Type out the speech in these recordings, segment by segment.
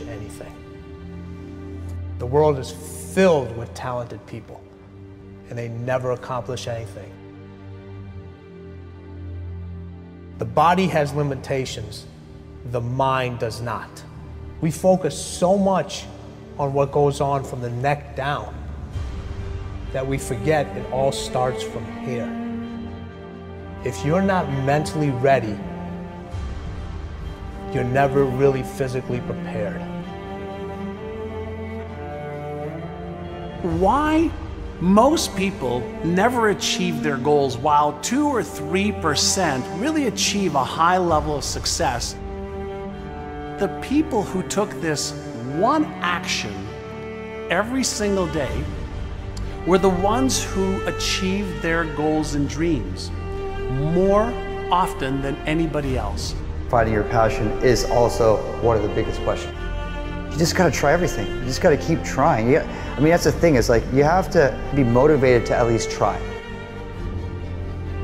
anything. The world is filled with talented people, and they never accomplish anything. The body has limitations, the mind does not. We focus so much on what goes on from the neck down that we forget it all starts from here. If you're not mentally ready, you're never really physically prepared. Why most people never achieve their goals while 2 or 3% really achieve a high level of success? The people who took this one action every single day were the ones who achieved their goals and dreams more often than anybody else. Finding your passion is also one of the biggest questions. You just gotta try everything. You just gotta keep trying. I mean, that's the thing, is like, you have to be motivated to at least try.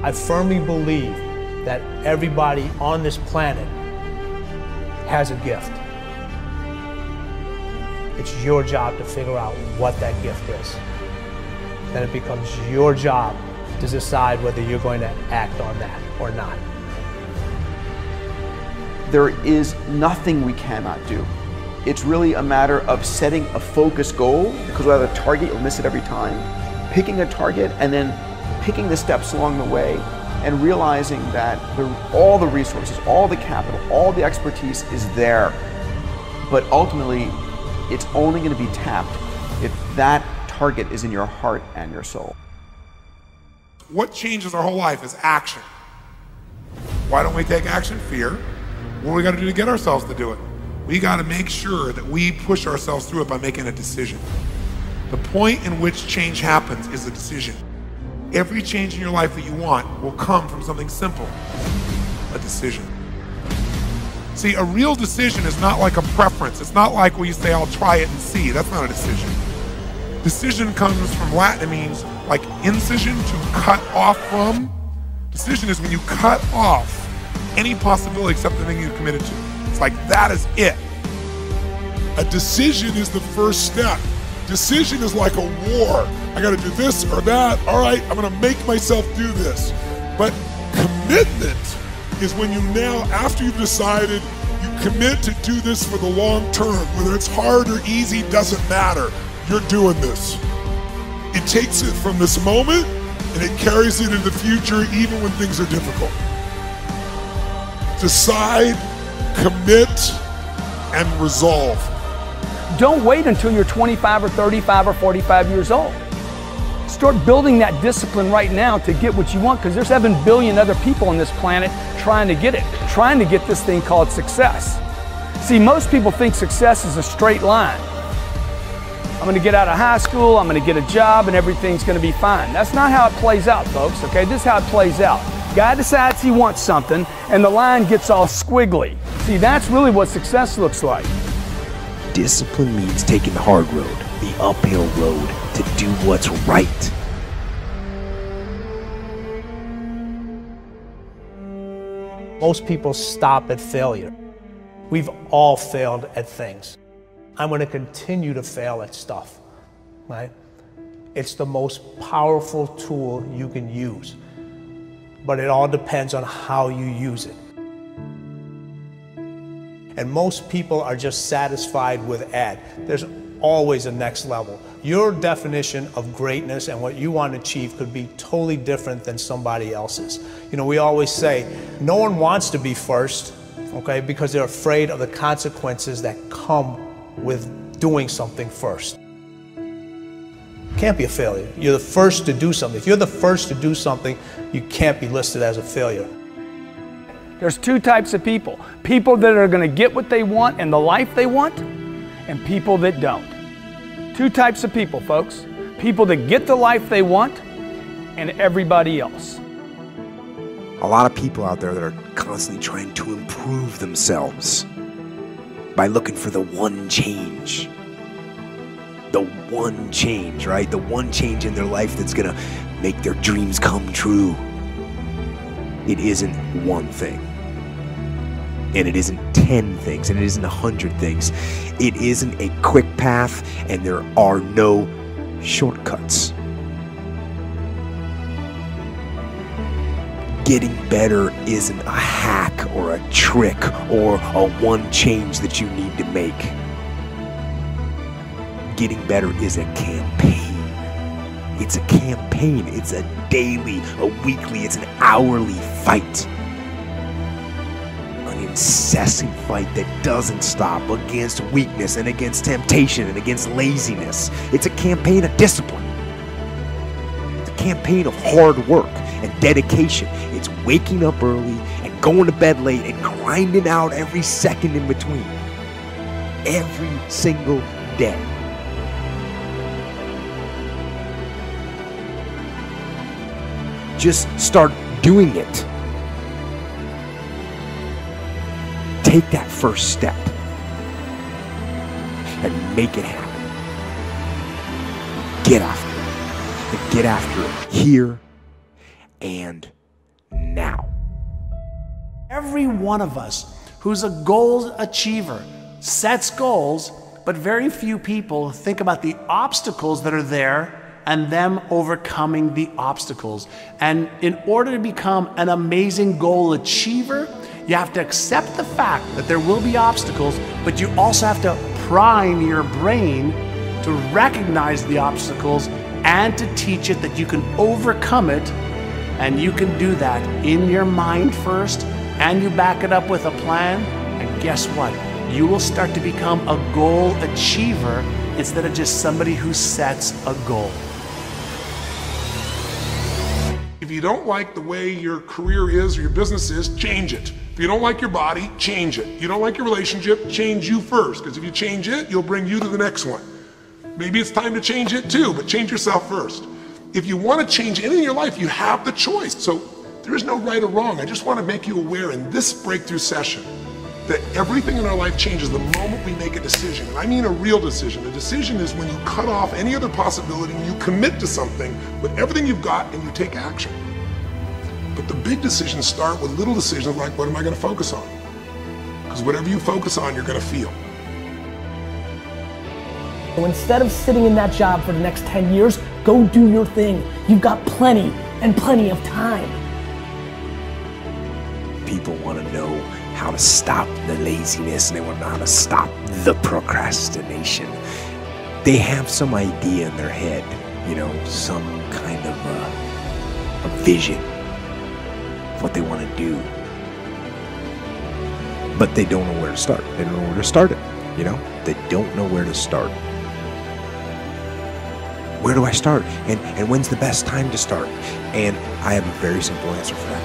I firmly believe that everybody on this planet has a gift. It's your job to figure out what that gift is. Then it becomes your job to decide whether you're going to act on that or not. There is nothing we cannot do. It's really a matter of setting a focused goal, because without a target, you'll miss it every time. Picking a target and then picking the steps along the way and realizing that all the resources, all the capital, all the expertise is there. But ultimately, it's only going to be tapped if that target is in your heart and your soul. What changes our whole life is action. Why don't we take action? Fear. What do we got to do to get ourselves to do it? We got to make sure that we push ourselves through it by making a decision. The point in which change happens is a decision. Every change in your life that you want will come from something simple, a decision. See, a real decision is not like a preference. It's not like where you say, I'll try it and see. That's not a decision. Decision comes from Latin. It means like incision, to cut off from. Decision is when you cut off any possibility except the thing you're committed to. It's like, that is it. A decision is the first step. Decision is like a war. I gotta do this or that. All right, I'm gonna make myself do this. But commitment is when you now, after you've decided, you commit to do this for the long term. Whether it's hard or easy, doesn't matter. You're doing this. It takes it from this moment and it carries it into the future even when things are difficult. Decide, commit, and resolve. Don't wait until you're 25 or 35 or 45 years old. Start building that discipline right now to get what you want, because there's 7 billion other people on this planet trying to get it, trying to get this thing called success. See, most people think success is a straight line. I'm going to get out of high school, I'm going to get a job, and everything's going to be fine. That's not how it plays out, folks, okay? This is how it plays out. Guy decides he wants something, and the line gets all squiggly. See, that's really what success looks like. Discipline means taking the hard road, the uphill road, to do what's right. Most people stop at failure. We've all failed at things. I'm going to continue to fail at stuff, right? It's the most powerful tool you can use, but it all depends on how you use it. And most people are just satisfied with add. There's always a next level. Your definition of greatness and what you want to achieve could be totally different than somebody else's. You know, we always say, no one wants to be first, okay, because they're afraid of the consequences that come with doing something first. Can't be a failure. You're the first to do something. If you're the first to do something, you can't be listed as a failure. There's 2 types of people. People that are going to get what they want and the life they want, and people that don't. 2 types of people, folks. People that get the life they want, and everybody else. A lot of people out there that are constantly trying to improve themselves by looking for the one change. The one change, right? The one change in their life that's gonna make their dreams come true. It isn't one thing. And it isn't 10 things, and it isn't 100 things. It isn't a quick path, and there are no shortcuts. Getting better isn't a hack or a trick or a one change that you need to make. Getting better is a campaign. It's a campaign. It's a daily, a weekly, it's an hourly fight. An incessant fight that doesn't stop against weakness and against temptation and against laziness. It's a campaign of discipline. It's a campaign of hard work and dedication. It's waking up early and going to bed late and grinding out every second in between. Every single day. Just start doing it. Take that first step and make it happen. Get after it. And get after it here and now. Every one of us who's a goal achiever sets goals, but very few people think about the obstacles that are there and them overcoming the obstacles. And in order to become an amazing goal achiever, you have to accept the fact that there will be obstacles, but you also have to prime your brain to recognize the obstacles and to teach it that you can overcome it. And you can do that in your mind first, and you back it up with a plan. And guess what? You will start to become a goal achiever instead of just somebody who sets a goal. If you don't like the way your career is or your business is, change it. If you don't like your body, change it. You don't like your relationship, change you first. Because if you change it, you'll bring you to the next one. Maybe it's time to change it too, but change yourself first. If you want to change anything in your life, you have the choice. So there is no right or wrong. I just want to make you aware in this breakthrough session that everything in our life changes the moment we make a decision. And I mean a real decision. A decision is when you cut off any other possibility and you commit to something with everything you've got and you take action. But the big decisions start with little decisions like, what am I going to focus on? Because whatever you focus on, you're going to feel. So instead of sitting in that job for the next 10 years, go do your thing. You've got plenty and plenty of time. People want to know how to stop the laziness, and they want to know how to stop the procrastination. They have some idea in their head, some kind of a vision of what they want to do. But they don't know where to start. They don't know where to start it, They don't know where to start. Where do I start? And when's the best time to start? And I have a very simple answer for that.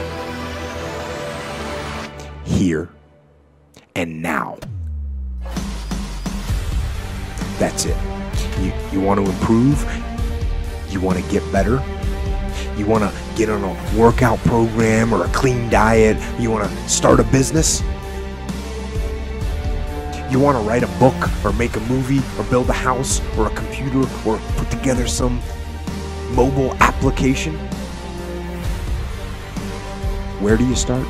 Here and now. That's it. You want to improve? You want to get better? You want to get on a workout program or a clean diet? You want to start a business? You want to write a book or make a movie or build a house or a computer or put together some mobile application? Where do you start?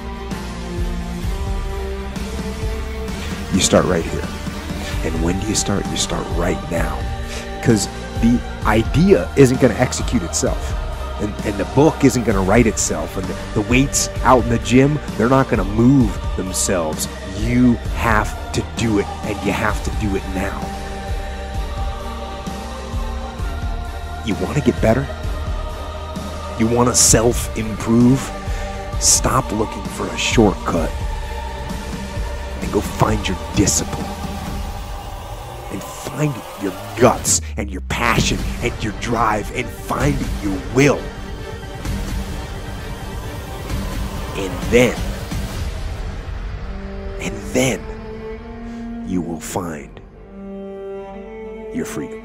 You start right here. And when do you start? You start right now. Because the idea isn't going to execute itself. And the book isn't going to write itself. And the weights out in the gym, they're not going to move themselves. You have to do it, and you have to do it now. You want to get better? You want to self-improve? Stop looking for a shortcut and go find your discipline. And find your guts and your passion and your drive and find your will. And then you will find your freedom.